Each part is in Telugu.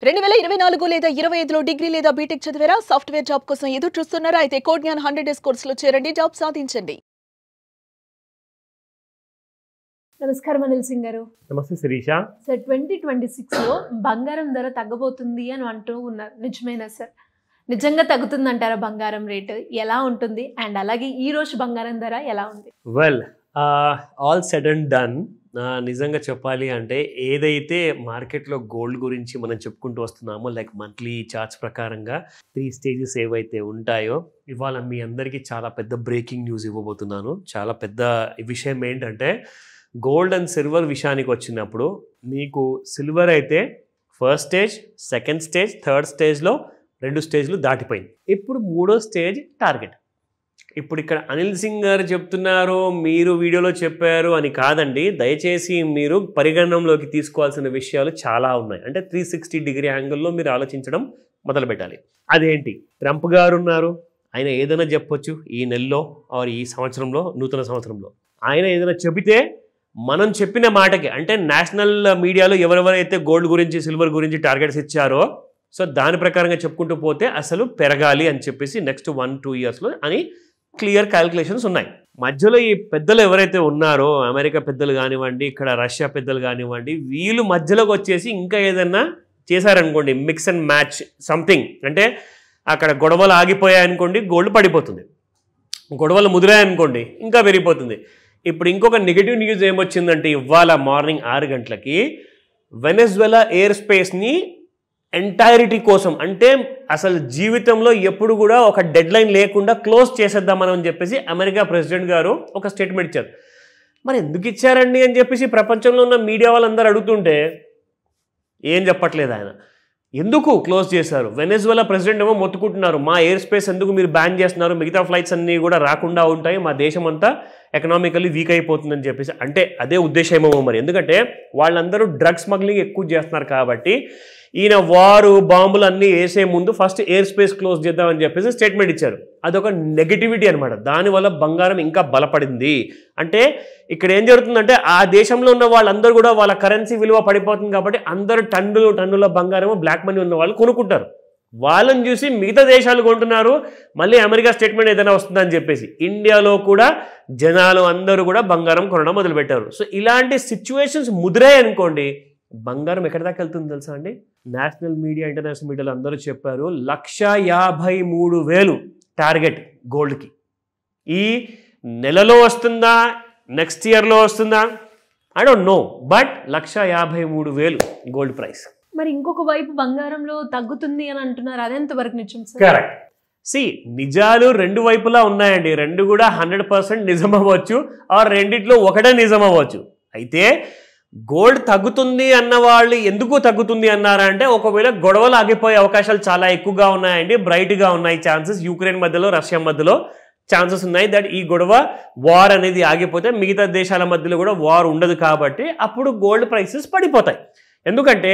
2024 లేదా 25లో డిగ్రీ లేదా బీటెక్ చదివారా? సాఫ్ట్వేర్ జాబ్ కోసం ఎదురు చూస్తున్నారా? అయితే కోడ్ జ్ఞాన్ 100 డేస్ కోర్సులో చేరండి, జాబ్ సాధించండి. నమస్కారం అనిల్ సింగ్ గారు. నమస్తే శిరీష. సార్ 2026లో బంగారం ధర తగ్గబోతుంది అని అంటూ ఉన్నారు, నిజమేనా సార్? నిజంగా తగ్గుతుందంటారా బంగారం రేటు? ఎలా ఉంటుంది? అండ్ అలాగే ఈ రోజు బంగారం ధర ఎలా ఉంది? Well, all said and done. నిజంగా చెప్పాలి అంటే ఏదైతే మార్కెట్లో గోల్డ్ గురించి మనం చెప్పుకుంటూ వస్తున్నామో, లైక్ మంత్లీ చార్ట్స్ ప్రకారంగా 3 స్టేజెస్ ఏవైతే ఉంటాయో, ఇవాళ మీ అందరికీ చాలా పెద్ద బ్రేకింగ్ న్యూస్ ఇవ్వబోతున్నాను. చాలా పెద్ద విషయం ఏంటంటే, గోల్డ్ అండ్ సిల్వర్ విషయానికి వచ్చినప్పుడు మీకు సిల్వర్ అయితే first stage, second stage, third స్టేజ్లో 2 స్టేజ్లు దాటిపోయింది. ఇప్పుడు 3వ స్టేజ్ టార్గెట్. ఇప్పుడు ఇక్కడ అనిల్ సింగ్ గారు చెప్తున్నారు, మీరు వీడియోలో చెప్పారు అని కాదండి. దయచేసి మీరు పరిగణనలోకి తీసుకోవాల్సిన విషయాలు చాలా ఉన్నాయి. అంటే 360 డిగ్రీ యాంగిల్లో మీరు ఆలోచించడం మొదలు పెట్టాలి. అదేంటి? ట్రంప్ గారు ఉన్నారు, ఆయన ఏదైనా చెప్పొచ్చు ఈ నెలలో ఆర్ ఈ సంవత్సరంలో, నూతన సంవత్సరంలో ఆయన ఏదైనా చెబితే మనం చెప్పిన మాటకి, అంటే నేషనల్ మీడియాలో ఎవరెవరైతే గోల్డ్ గురించి సిల్వర్ గురించి టార్గెట్స్ ఇచ్చారో, సో దాని ప్రకారంగా చెప్పుకుంటూ పోతే అసలు పెరగాలి అని చెప్పేసి నెక్స్ట్ 1-2 ఇయర్స్లో అని క్లియర్ క్యాలిక్యులేషన్స్ ఉన్నాయి. మధ్యలో ఈ పెద్దలు ఎవరైతే ఉన్నారో, అమెరికా పెద్దలు కానివ్వండి, ఇక్కడ రష్యా పెద్దలు కానివ్వండి, వీళ్ళు మధ్యలోకి వచ్చేసి ఇంకా ఏదన్నా చేశారనుకోండి, మిక్స్ అండ్ మ్యాచ్ సంథింగ్, అంటే అక్కడ గొడవలు ఆగిపోయాయనుకోండి, గోల్డ్ పడిపోతుంది. గొడవలు ముదిరాయనుకోండి, ఇంకా పెరిగిపోతుంది. ఇప్పుడు ఇంకొక నెగిటివ్ న్యూస్ ఏమొచ్చిందంటే, ఇవాళ మార్నింగ్ 6 గంటలకి వెనెజువెలా ఎయిర్ స్పేస్ని ఎంటైరిటీ కోసం, అంటే అసలు జీవితంలో ఎప్పుడు కూడా ఒక డెడ్ లైన్ లేకుండా క్లోజ్ చేసేద్దామని అని చెప్పేసి అమెరికా ప్రెసిడెంట్ గారు ఒక స్టేట్మెంట్ ఇచ్చారు. మరి ఎందుకు ఇచ్చారండి అని చెప్పేసి ప్రపంచంలో ఉన్న మీడియా వాళ్ళందరూ అడుగుతుంటే ఏం చెప్పట్లేదు ఆయన. ఎందుకు క్లోజ్ చేశారు? వెనెజువెలా ప్రెసిడెంట్ ఏమో మొత్తుకుంటున్నారు, మా ఎయిర్ స్పేస్ ఎందుకు మీరు బ్యాన్ చేస్తున్నారు, మిగతా ఫ్లైట్స్ అన్నీ కూడా రాకుండా ఉంటాయి, మా దేశం అంతా ఎకనామికల్లీ వీక్ అయిపోతుందని చెప్పేసి. అంటే అదే ఉద్దేశమేమో మరి, ఎందుకంటే వాళ్ళందరూ డ్రగ్స్ స్మగ్లింగ్ ఎక్కువ చేస్తున్నారు కాబట్టి ఈయన వారు బాంబులు అన్నీ వేసే ముందు ఫస్ట్ ఎయిర్ స్పేస్ క్లోజ్ చేద్దామని చెప్పేసి స్టేట్మెంట్ ఇచ్చారు. అదొక నెగిటివిటీ అనమాట. దానివల్ల బంగారం ఇంకా బలపడింది. అంటే ఇక్కడ ఏం జరుగుతుందంటే, ఆ దేశంలో ఉన్న వాళ్ళందరూ కూడా వాళ్ళ కరెన్సీ విలువ పడిపోతుంది కాబట్టి అందరూ టన్నుల బంగారం బ్లాక్ మనీ ఉన్న వాళ్ళు కొనుక్కుంటారు. వాళ్ళని చూసి మిగతా దేశాలు కొంటున్నారు. మళ్ళీ అమెరికా స్టేట్మెంట్ ఏదైనా వస్తుందని చెప్పేసి ఇండియాలో కూడా జనాలు అందరూ కూడా బంగారం కొనడం మొదలుపెట్టారు. సో ఇలాంటి సిచ్యువేషన్స్ ముదిరాయి అనుకోండి, బంగారం ఎక్కడి దాకా వెళ్తుంది తెలుసా అండి? నేషనల్ మీడియా, ఇంటర్నేషనల్ మీడియాలో అందరూ చెప్పారు 1,53,000 టార్గెట్ గోల్డ్కి. ఈ నెలలో వస్తుందా, నెక్స్ట్ ఇయర్లో వస్తుందా, I don't know, but 1,53,000 gold price. మరి ఇంకొక వైపు బంగారంలో తగ్గుతుంది అని అంటున్నారు, అదెంత వరకు నిజం సార్? కరెక్ట్. నిజాలు 2 వైపులా ఉన్నాయండి. 2 కూడా 100% నిజం అవ్వచ్చు, ఆర్ రెండిట్లో ఒకటే నిజం అవ్వచ్చు. అయితే గోల్డ్ తగ్గుతుంది అన్న వాళ్ళు ఎందుకు తగ్గుతుంది అన్నారా అంటే, ఒకవేళ గొడవలు ఆగిపోయే అవకాశాలు చాలా ఎక్కువగా ఉన్నాయండి, బ్రైట్గా ఉన్నాయి ఛాన్సెస్. యుక్రెయిన్ మధ్యలో, రష్యా మధ్యలో ఛాన్సెస్ ఉన్నాయి దట్ ఈ గొడవ, వార్ అనేది ఆగిపోతే మిగతా దేశాల మధ్యలో కూడా వార్ ఉండదు కాబట్టి అప్పుడు గోల్డ్ ప్రైసెస్ పడిపోతాయి. ఎందుకంటే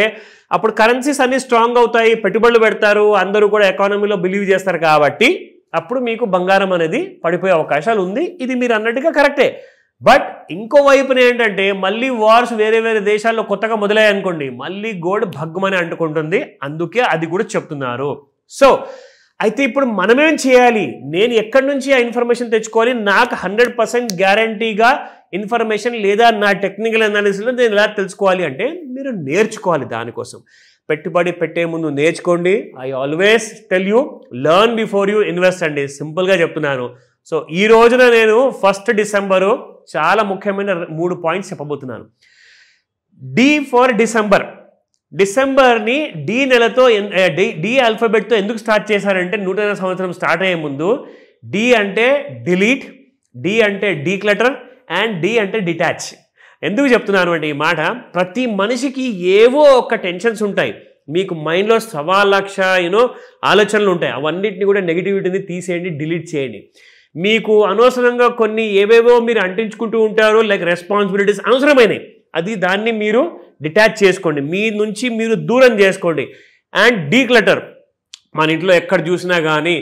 అప్పుడు కరెన్సీస్ అన్ని స్ట్రాంగ్ అవుతాయి, పెట్టుబడులు పెడతారు, అందరూ కూడా ఎకానమీలో బిలీవ్ చేస్తారు కాబట్టి అప్పుడు మీకు బంగారం అనేది పడిపోయే అవకాశాలు ఉంది. ఇది మీరు అన్నట్టుగా కరెక్టే. బట్ ఇంకో వైపున ఏంటంటే, మళ్ళీ వార్స్ వేరే వేరే దేశాల్లో కొత్తగా మొదలయ్యాయనుకోండి, మళ్ళీ గోల్డ్ భగ్గుమని అంటుకుంటుంది. అందుకే అది కూడా చెప్తున్నారు. సో అయితే ఇప్పుడు మనమేం చేయాలి? నేను ఎక్కడి నుంచి ఆ ఇన్ఫర్మేషన్ తెచ్చుకోవాలి? నాకు 100% గ్యారంటీగా ఇన్ఫర్మేషన్ లేదా నా టెక్నికల్ అనాలిసిస్లో నేను ఎలా తెలుసుకోవాలి అంటే, మీరు నేర్చుకోవాలి. దానికోసం పెట్టుబడి పెట్టే ముందు నేర్చుకోండి. I always tell you, learn before you invest అండి. సింపుల్గా చెప్తున్నాను. సో ఈ రోజున నేను 1 డిసెంబరు చాలా ముఖ్యమైన 3 పాయింట్స్ చెప్పబోతున్నాను. D for December. డిసెంబర్ని డి నెలతో, డి ఆల్ఫాబెట్తో ఎందుకు స్టార్ట్ చేశారంటే, నూతన సంవత్సరం స్టార్ట్ అయ్యే ముందు డి అంటే డిలీట్, డి అంటే డీక్లటర్, అండ్ డి అంటే డిటాచ్. ఎందుకు చెప్తున్నాను అంటే ఈ మాట, ప్రతి మనిషికి ఏవో ఒక టెన్షన్స్ ఉంటాయి. మీకు మైండ్లో 1,00,000 ఆలోచనలు ఉంటాయి. అవన్నిటిని కూడా నెగిటివిటీని తీసేయండి, డిలీట్ చేయండి. మీకు అనవసరంగా కొన్ని ఏవేవో మీరు అంటించుకుంటూ ఉంటారు, లైక్ రెస్పాన్సిబిలిటీస్ అనవసరమైనవి, దాన్ని మీరు డిటాచ్ చేసుకోండి, మీ నుంచి మీరు దూరం చేసుకోండి. And declutter. మన ఇంట్లో ఎక్కడ చూసినా కానీ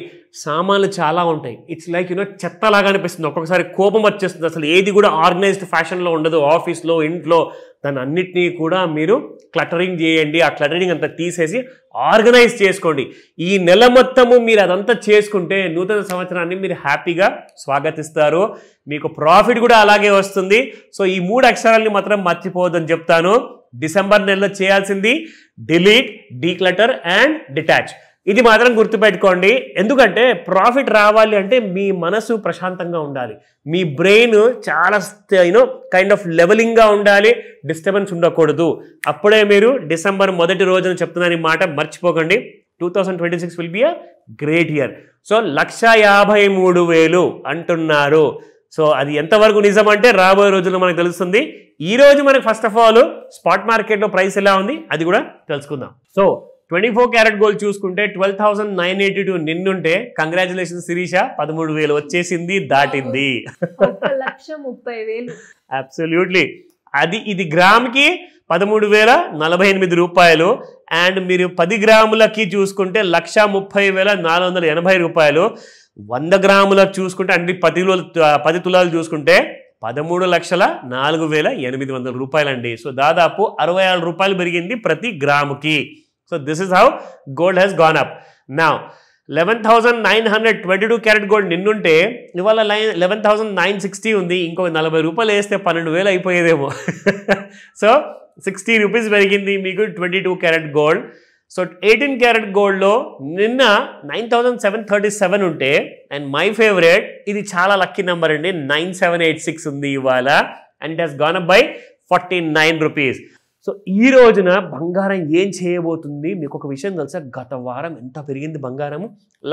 సామాన్లు చాలా ఉంటాయి. ఇట్స్ లైక్ చెత్తలాగా అనిపిస్తుంది. ఒక్కొక్కసారి కోపం వచ్చేస్తుంది. అసలు ఏది కూడా ఆర్గనైజ్డ్ ఫ్యాషన్లో ఉండదు. ఆఫీస్లో, ఇంట్లో దాన్ని అన్నిటినీ కూడా మీరు క్లటరింగ్ చేయండి. ఆ క్లటరింగ్ అంతా తీసేసి ఆర్గనైజ్ చేసుకోండి. ఈ నెల మొత్తము మీరు అదంతా చేసుకుంటే నూతన సంవత్సరాన్ని మీరు హ్యాపీగా స్వాగతిస్తారు. మీకు ప్రాఫిట్ కూడా అలాగే వస్తుంది. సో ఈ 3 అక్షరాలని మాత్రం మర్చిపోవద్దని చెప్తాను. డిసెంబర్ నెలలో చేయాల్సింది డిలీట్, డీక్లటర్ అండ్ డిటాచ్. ఇది మాత్రం గుర్తుపెట్టుకోండి. ఎందుకంటే ప్రాఫిట్ రావాలి అంటే మీ మనసు ప్రశాంతంగా ఉండాలి, మీ బ్రెయిన్ చాలా కైండ్ ఆఫ్ లెవెలింగ్గా ఉండాలి, డిస్టర్బెన్స్ ఉండకూడదు. అప్పుడే మీరు డిసెంబర్ మొదటి రోజున చెప్తున్నాను ఈ మాట మర్చిపోకండి. 2026 will be a great year. So 1,53,000 అంటున్నారు. సో అది ఎంతవరకు నిజం అంటే రాబోయే రోజుల్లో మనకు తెలుస్తుంది. ఈ రోజు మనకు ఫస్ట్ ఆఫ్ ఆల్ స్పాట్ మార్కెట్లో ప్రైస్ ఎలా ఉంది అది కూడా తెలుసుకుందాం. సో 24 క్యారెట్ గోల్డ్ చూసుకుంటే 12,982 నిన్నుంటే కంగ్రాచులేషన్ శిరీష, 13,000 వచ్చేసింది, దాటింది. 1,30,000. అబ్సల్యూట్లీ. ఇది గ్రామ్కి 13,048 రూపాయలు. అండ్ మీరు 10 గ్రాములకి చూసుకుంటే 1,30,480 రూపాయలు. 100 గ్రాములకు చూసుకుంటే అంటే 10 తులాలు చూసుకుంటే 13,04,800 రూపాయలండి. సో దాదాపు 66 రూపాయలు పెరిగింది ప్రతి గ్రాముకి. So this is how gold has gone up. Now 11,922 carat gold నిన్నుంటే ఇవాళ 11,960 ఉంది. ఇంకో 40 రూపాయలు వేస్తే 12,000 అయిపోయేదేమో. సో 60 రూపీస్ పెరిగింది మీకు 22 క్యారెట్ గోల్డ్. సో 18 క్యారెట్ గోల్డ్లో నిన్న 9,737 ఉంటే, అండ్ మై ఫేవరెట్ ఇది చాలా లక్కీ నెంబర్ అండి, 9,786 ఉంది ఇవాళ. And it has gone up by 49 rupees. So ఈ రోజున బంగారం ఏం చేయబోతుంది మీకు ఒక విషయం తెలుసా? గత వారం ఎంత పెరిగింది బంగారం?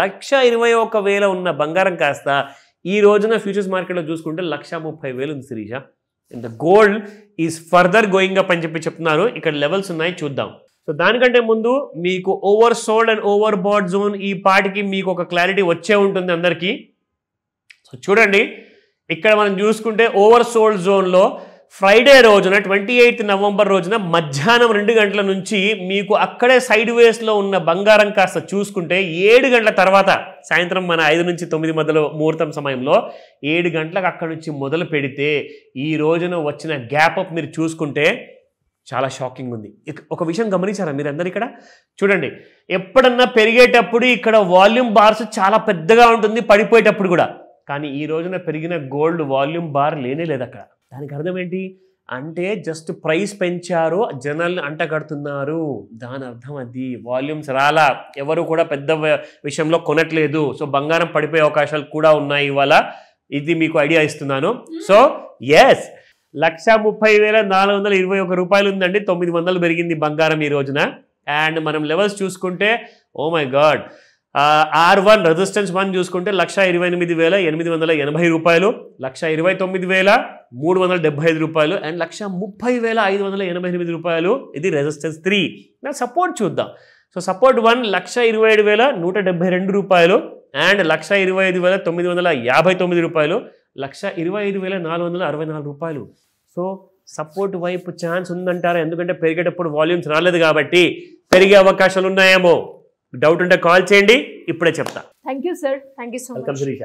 1,21,000 ఉన్న బంగారం కాస్త ఈ రోజున ఫ్యూచర్స్ మార్కెట్లో చూసుకుంటే 1,30,000 ఉంది Shirisha. And the gold is further going up అని చెప్తున్నారు. ఇక్కడ లెవెల్స్ ఉన్నాయి, చూద్దాం. సో దానికంటే ముందు మీకు over sold and over bat zone ఈ పాటికి మీకు ఒక క్లారిటీ వచ్చే ఉంటుంది అందరికీ. సో చూడండి, ఇక్కడ మనం చూసుకుంటే ఓవర్ సోల్డ్ జోన్లో ఫ్రైడే రోజున 28 నవంబర్ రోజున మధ్యాహ్నం 2 గంటల నుంచి మీకు అక్కడే సైడ్ వేస్లో ఉన్న బంగారం కాస్త చూసుకుంటే 7 గంటల తర్వాత సాయంత్రం మన 5 నుంచి 9 మధ్యలో ముహూర్తం సమయంలో 7 గంటలకు అక్కడ నుంచి మొదలు పెడితే ఈ రోజున వచ్చిన గ్యాప్ అప్ మీరు చూసుకుంటే చాలా షాకింగ్ ఉంది. ఒక విషయం గమనించారా మీరు అందరు? ఇక్కడ చూడండి, ఎప్పుడన్నా పెరిగేటప్పుడు ఇక్కడ వాల్యూమ్ బార్స్ చాలా పెద్దగా ఉంటుంది, పడిపోయేటప్పుడు కూడా. కానీ ఈ రోజున పెరిగిన గోల్డ్ వాల్యూమ్ బార్ లేనే లేదు అక్కడ. దానికి అర్థం ఏంటి అంటే జస్ట్ ప్రైస్ పెంచారు, జనాల్ని అంటగడుతున్నారు. దాని అర్థం అది. వాల్యూమ్స్ రాలా, ఎవరు కూడా పెద్ద విషయంలో కొనట్లేదు. సో బంగారం పడిపోయే అవకాశాలు కూడా ఉన్నాయి ఇవాళ. ఇది మీకు ఐడియా ఇస్తున్నాను. సో ఎస్, 1,30,421 రూపాయలు ఉందండి. 900 పెరిగింది బంగారం ఈ రోజున. అండ్ మనం లెవెల్స్ చూసుకుంటే oh my God, R1 resistance 1 చూసుకుంటే 1,28,880 రూపాయలు, 1,29,375 రూపాయలు అండ్ 1,30,588 రూపాయలు. ఇది రెసిస్టెన్స్ 3. నా సపోర్ట్ చూద్దాం. సో సపోర్ట్ 1 1,27,172 రూపాయలు అండ్ 1,25,959 రూపాయలు, 1,25,464 రూపాయలు. సో సపోర్ట్ వైపు ఛాన్స్ ఉందంటారా? ఎందుకంటే పెరిగేటప్పుడు వాల్యూమ్స్ రాలేదు కాబట్టి పెరిగే అవకాశాలు ఉన్నాయేమో. డౌట్ ఉంటే కాల్ చేయండి, ఇప్పుడే చెప్తా. Thank you sir. Thank you so much. Welcome Sirisha.